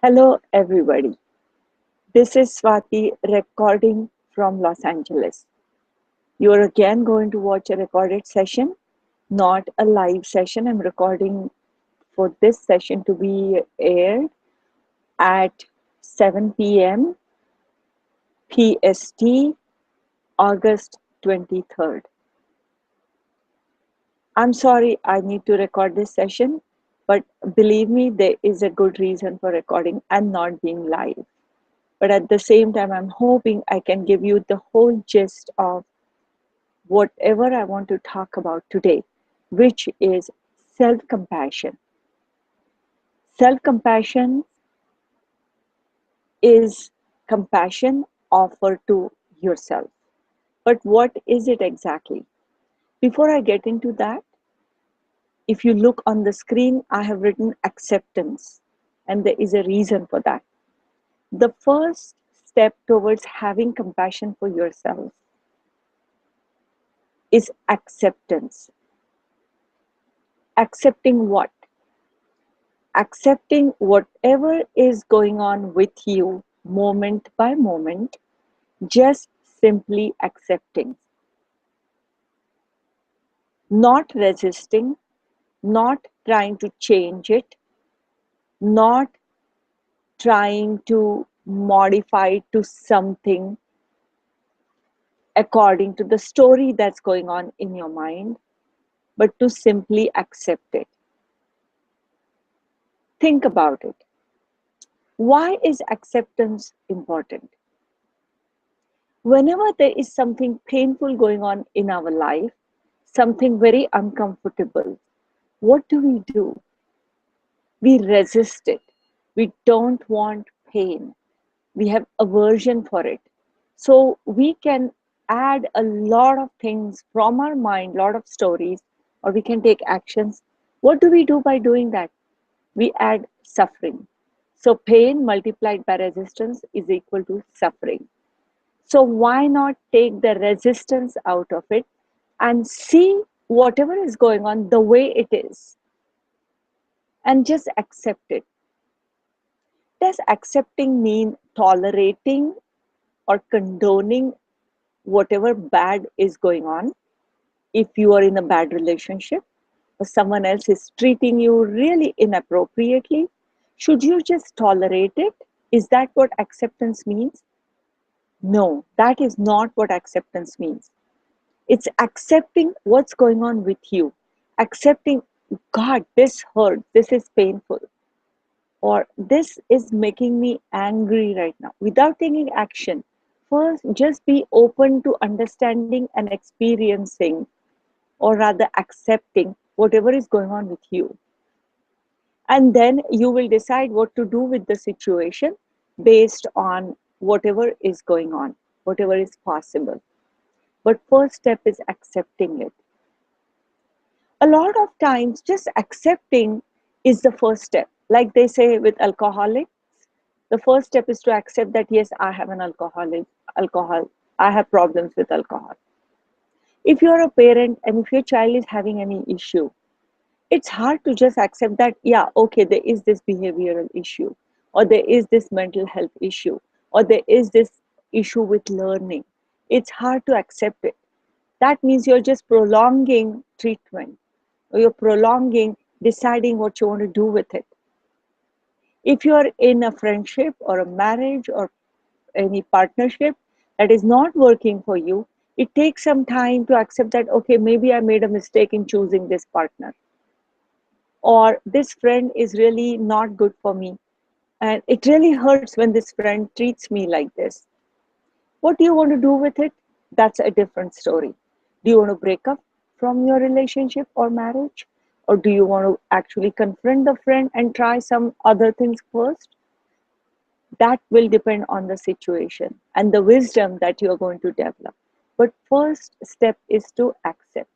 Hello, everybody. This is Swati recording from Los Angeles. You're again going to watch a recorded session, not a live session. I'm recording for this session to be aired at 7 p.m. PST, August 23rd. I'm sorry I need to record this session, but believe me, there is a good reason for recording and not being live. But at the same time, I'm hoping I can give you the whole gist of whatever I want to talk about today, which is self compassion. Self compassion is compassion offered to yourself. But what is it exactly? Before I get into that, if you look on the screen, I have written acceptance, and there is a reason for that. The first step towards having compassion for yourself is acceptance. Accepting what? Accepting whatever is going on with you moment by moment, just simply accepting. Not resisting, not trying to change it, not trying to modify it to something according to the story that's going on in your mind, but to simply accept it. Think about it. Why is acceptance important? Whenever there is something painful going on in our life, something very uncomfortable, what do? We resist it. We don't want pain. We have aversion for it. So we can add a lot of things from our mind, lot of stories, or we can take actions. What do we do by doing that? We add suffering. So pain multiplied by resistance is equal to suffering. So why not take the resistance out of it and see whatever is going on the way it is and just accept it? Does accepting mean tolerating or condoning whatever bad is going on? If you are in a bad relationship or someone else is treating you really inappropriately, should you just tolerate it? Is that what acceptance means? No, that is not what acceptance means. It's accepting what's going on with you. Accepting, God, this hurt, this is painful, or this is making me angry right now, without taking action. First, just be open to understanding and experiencing, or rather accepting whatever is going on with you. And then you will decide what to do with the situation based on whatever is going on, whatever is possible. But first step is accepting it. A lot of times just accepting is the first step. Like they say with alcoholics, the first step is to accept that yes, I have an alcohol, I have problems with alcohol. If you're a parent and if your child is having any issue, it's hard to just accept that, yeah, okay, there is this behavioral issue, or there is this mental health issue, or there is this issue with learning. It's hard to accept it. That means you're just prolonging treatment, or you're prolonging deciding what you want to do with it. If you're in a friendship or a marriage or any partnership that is not working for you, it takes some time to accept that, okay, maybe I made a mistake in choosing this partner, or this friend is really not good for me. And it really hurts when this friend treats me like this. What do you want to do with it? That's a different story. Do you want to break up from your relationship or marriage? Or do you want to actually confront the friend and try some other things first? That will depend on the situation and the wisdom that you are going to develop. But first step is to accept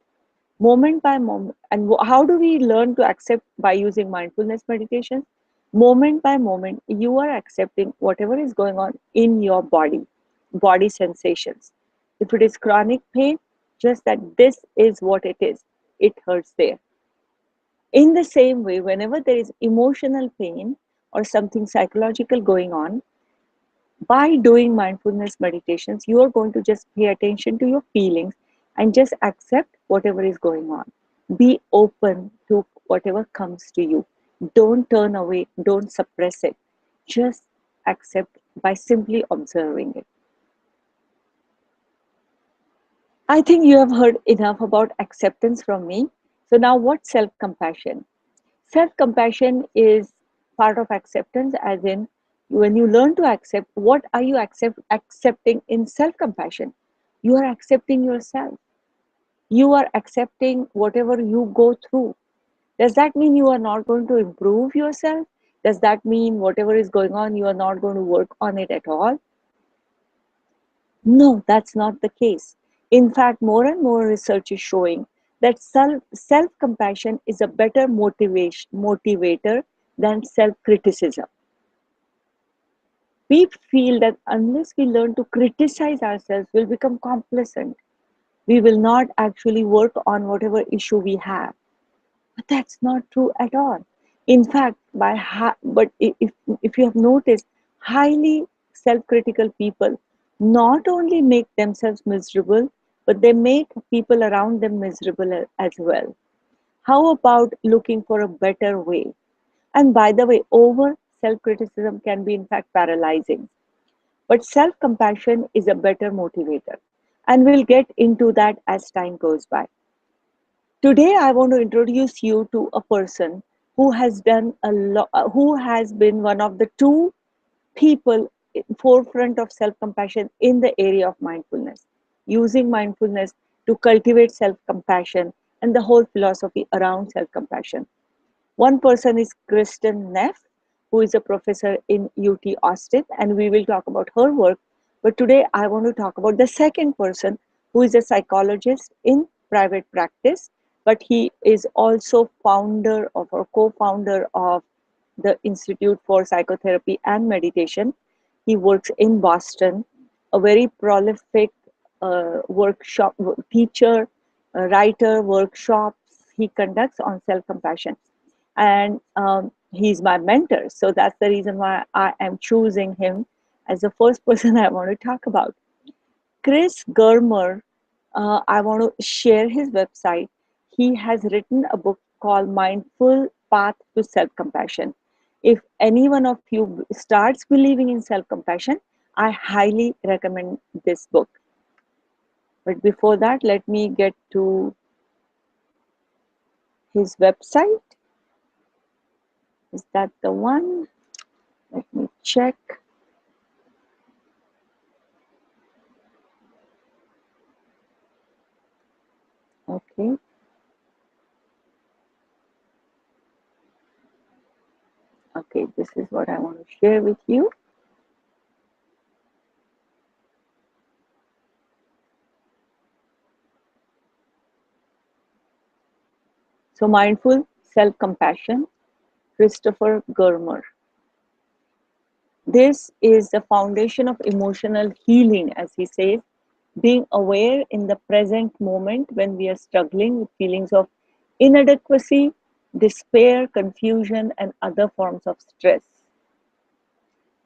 moment by moment. And how do we learn to accept? By using mindfulness meditation. Moment by moment, you are accepting whatever is going on in your body sensations. If it is chronic pain, just that this is what it is. It hurts there. In the same way, whenever there is emotional pain or something psychological going on, by doing mindfulness meditations, you are going to just pay attention to your feelings and just accept whatever is going on. Be open to whatever comes to you. Don't turn away, don't suppress it. Just accept by simply observing it. I think you have heard enough about acceptance from me. So now what's self-compassion? Self-compassion is part of acceptance, as in when you learn to accept, what are you accepting in self-compassion? You are accepting yourself. You are accepting whatever you go through. Does that mean you are not going to improve yourself? Does that mean whatever is going on, you are not going to work on it at all? No, that's not the case. In fact, more and more research is showing that self-compassion is a better motivator than self-criticism. We feel that unless we learn to criticize ourselves, we'll become complacent. We will not actually work on whatever issue we have. But that's not true at all. In fact, but if you have noticed, highly self-critical people not only make themselves miserable, but they make people around them miserable as well. How about looking for a better way? And by the way, over self-criticism can be in fact paralyzing. But self-compassion is a better motivator. And we'll get into that as time goes by. Today, I want to introduce you to a person who has done a lot, who has been one of the two people in forefront of self-compassion in the area of mindfulness, using mindfulness to cultivate self-compassion and the whole philosophy around self-compassion. One person is Kristen Neff, who is a professor in UT Austin, and we will talk about her work. But today I want to talk about the second person, who is a psychologist in private practice, but he is also founder of or co-founder of the Institute for Psychotherapy and Meditation. He works in Boston, a very prolific workshop teacher, writer, workshops he conducts on self-compassion. And he's my mentor. So that's the reason why I am choosing him as the first person I want to talk about. Chris Germer, I want to share his website. He has written a book called Mindful Path to Self-Compassion. If any one of you starts believing in self-compassion, I highly recommend this book. But before that, let me get to his website. Is that the one? Let me check. Okay. Okay, this is what I want to share with you. So, mindful self-compassion, Christopher Germer. This is the foundation of emotional healing, as he says, being aware in the present moment when we are struggling with feelings of inadequacy, despair, confusion, and other forms of stress.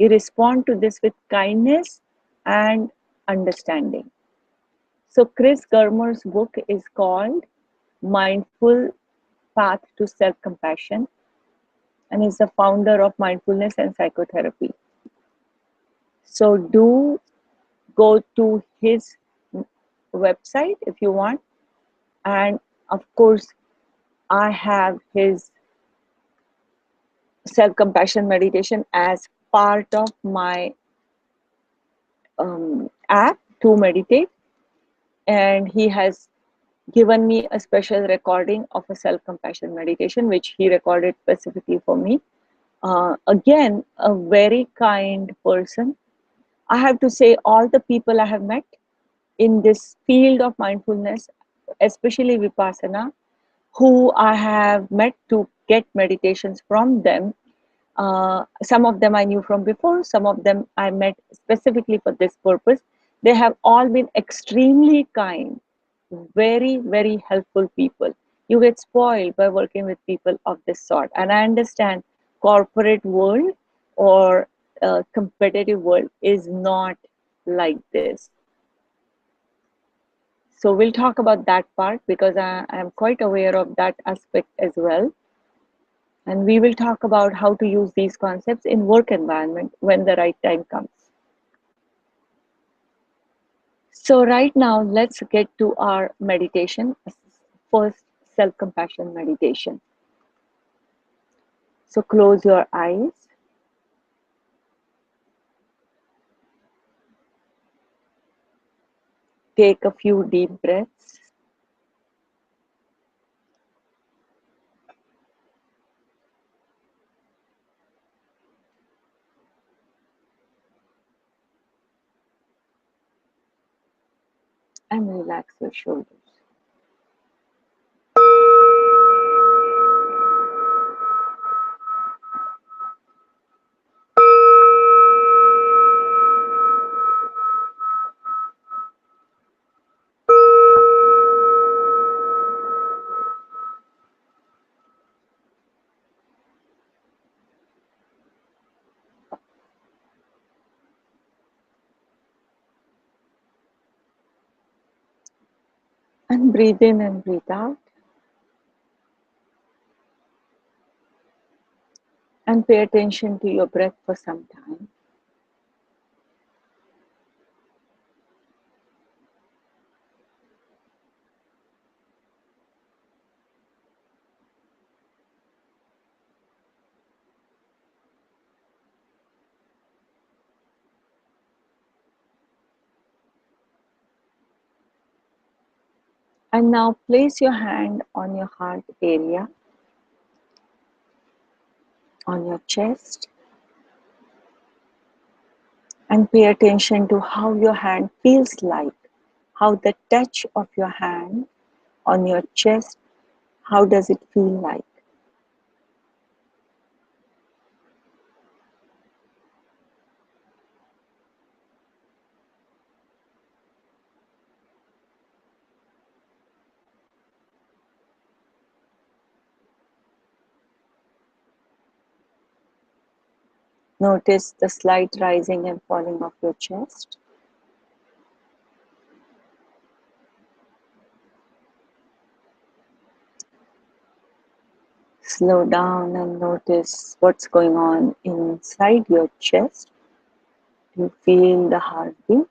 You respond to this with kindness and understanding. So Chris Germer's book is called Mindful Path to Self-Compassion, and is the founder of mindfulness and psychotherapy. So do go to his website if you want. And of course, I have his self-compassion meditation as part of my app to meditate. And he has given me a special recording of a self-compassion meditation, which he recorded specifically for me. Again, a very kind person. I have to say, all the people I have met in this field of mindfulness, especially Vipassana, who I have met to get meditations from them. Some of them I knew from before, some of them I met specifically for this purpose. They have all been extremely kind, very, very helpful people. You get spoiled by working with people of this sort. And I understand corporate world or a competitive world is not like this. So we'll talk about that part because I am quite aware of that aspect as well. And we will talk about how to use these concepts in work environment when the right time comes. So right now, let's get to our meditation. First, self-compassion meditation. So close your eyes. Take a few deep breaths. And relax your shoulders. And breathe in and breathe out. And pay attention to your breath for some time. And now place your hand on your heart area, on your chest, and pay attention to how your hand feels like, how the touch of your hand on your chest, how does it feel like? Notice the slight rising and falling of your chest. Slow down and notice what's going on inside your chest. Do you feel the heartbeat?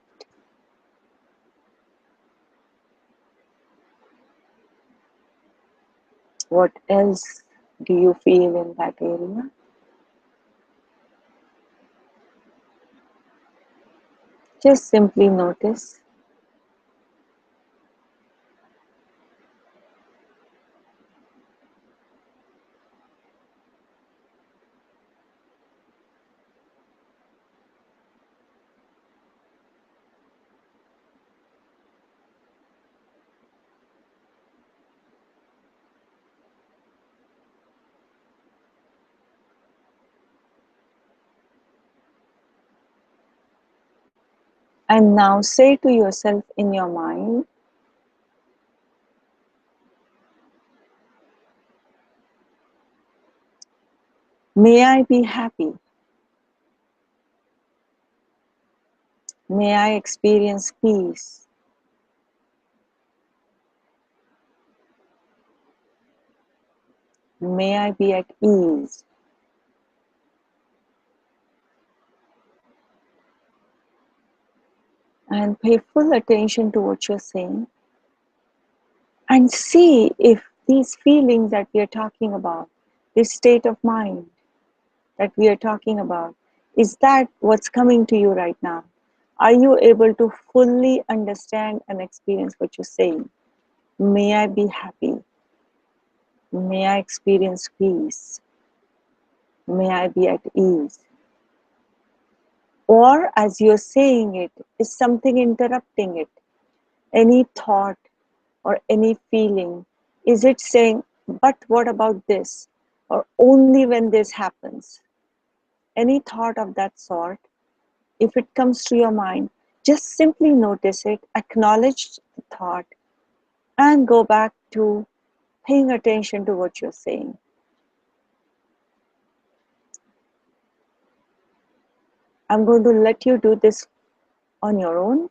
What else do you feel in that area? Just simply notice. And now say to yourself in your mind, may I be happy. May I experience peace. May I be at ease. And pay full attention to what you're saying. And see if these feelings that we are talking about, this state of mind that we are talking about, is that what's coming to you right now? Are you able to fully understand and experience what you're saying? May I be happy. May I experience peace. May I be at ease. Or as you're saying it, is something interrupting it? Any thought or any feeling, is it saying, but what about this? Or only when this happens? Any thought of that sort, if it comes to your mind, just simply notice it, acknowledge the thought, and go back to paying attention to what you're saying. I'm going to let you do this on your own.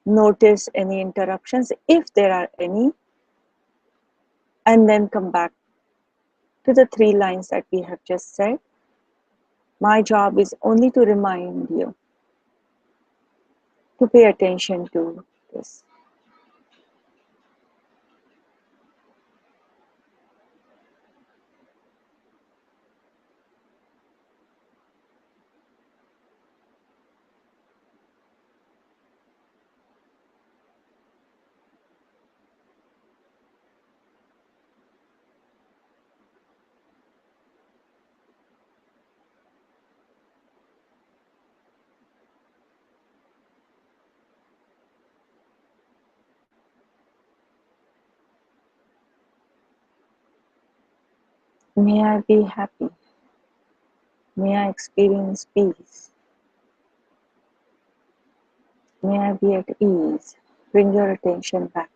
Notice any interruptions, if there are any, and then come back to the 3 lines that we have just said. My job is only to remind you to pay attention to this. May I be happy. May I experience peace. May I be at ease. Bring your attention back.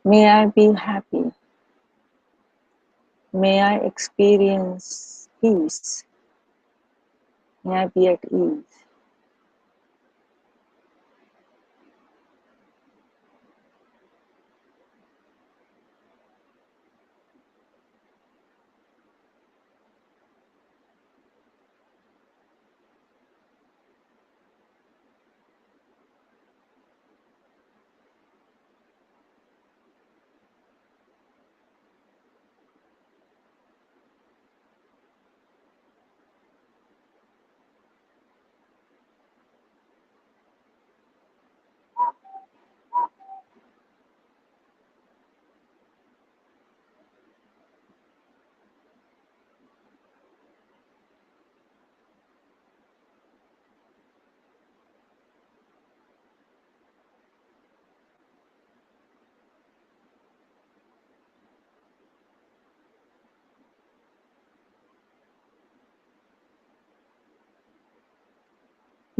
May I be happy. May I experience peace. May I be at ease.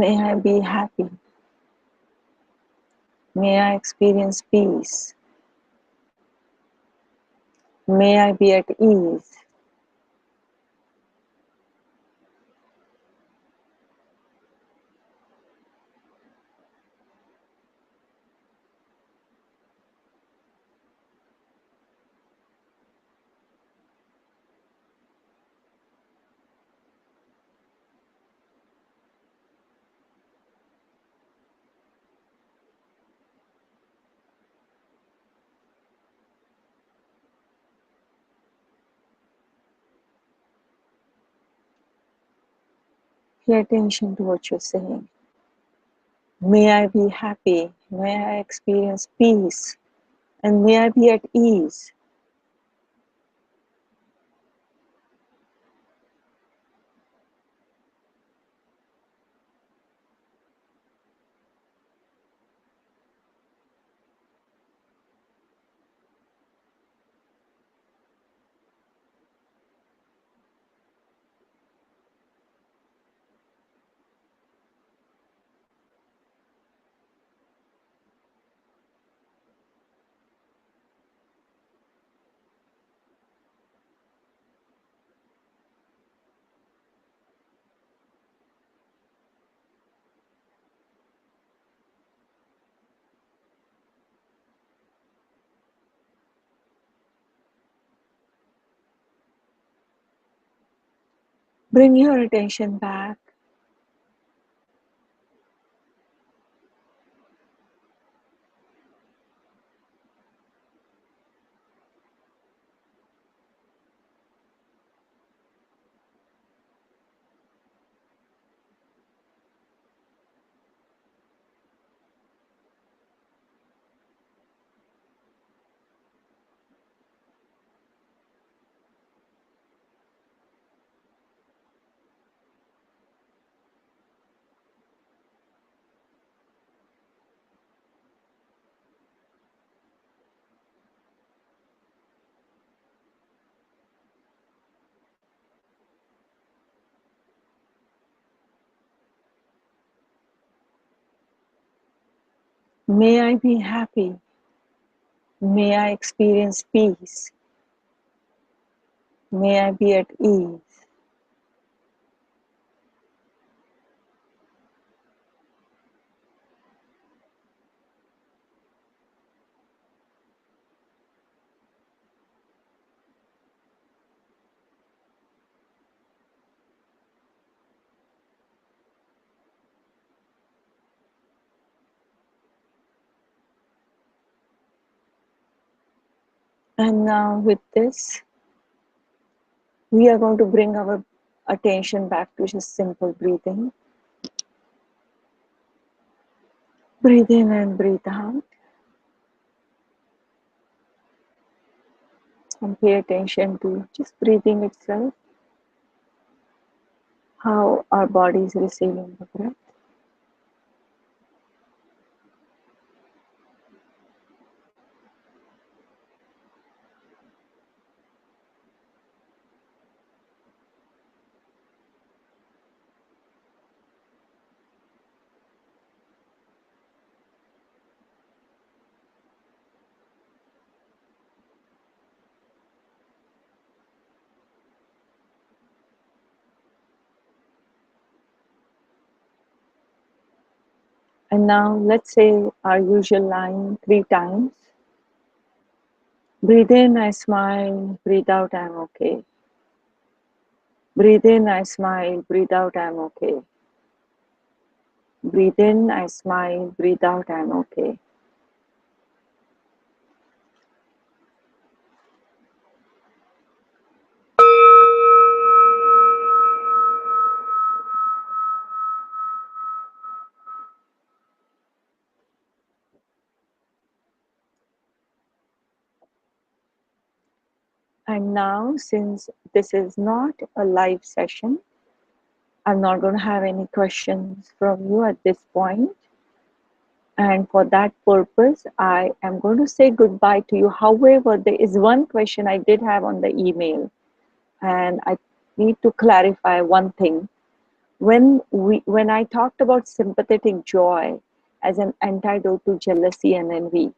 May I be happy. May I experience peace. May I be at ease. Pay attention to what you're saying. May I be happy. May I experience peace. And may I be at ease. Bring your attention back. May I be happy. May I experience peace. May I be at ease. And now, with this, we are going to bring our attention back to just simple breathing. Breathe in and breathe out. And pay attention to just breathing itself, how our body is receiving the breath. And now let's say our usual line 3 times. Breathe in, I smile. Breathe out, I'm okay. Breathe in, I smile. Breathe out, I'm okay. Breathe in, I smile. Breathe out, I'm okay. And now, since this is not a live session, I'm not going to have any questions from you at this point. And for that purpose, I am going to say goodbye to you. However, there is one question I did have on the email, and I need to clarify one thing. When I talked about sympathetic joy as an antidote to jealousy and envy,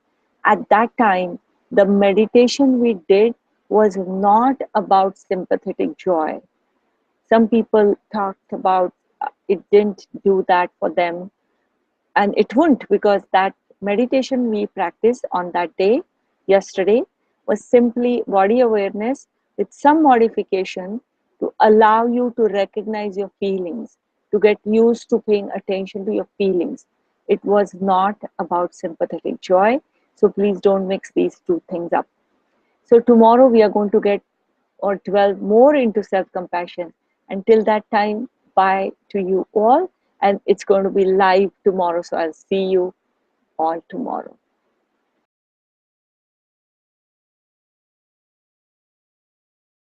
at that time, the meditation we did was not about sympathetic joy. Some people talked about it didn't do that for them, and it won't, because that meditation we practiced on that day, yesterday, was simply body awareness with some modification to allow you to recognize your feelings, to get used to paying attention to your feelings. It was not about sympathetic joy. So please don't mix these two things up. So tomorrow we are going to get or dwell more into self-compassion. Until that time, bye to you all. And it's going to be live tomorrow. So I'll see you all tomorrow.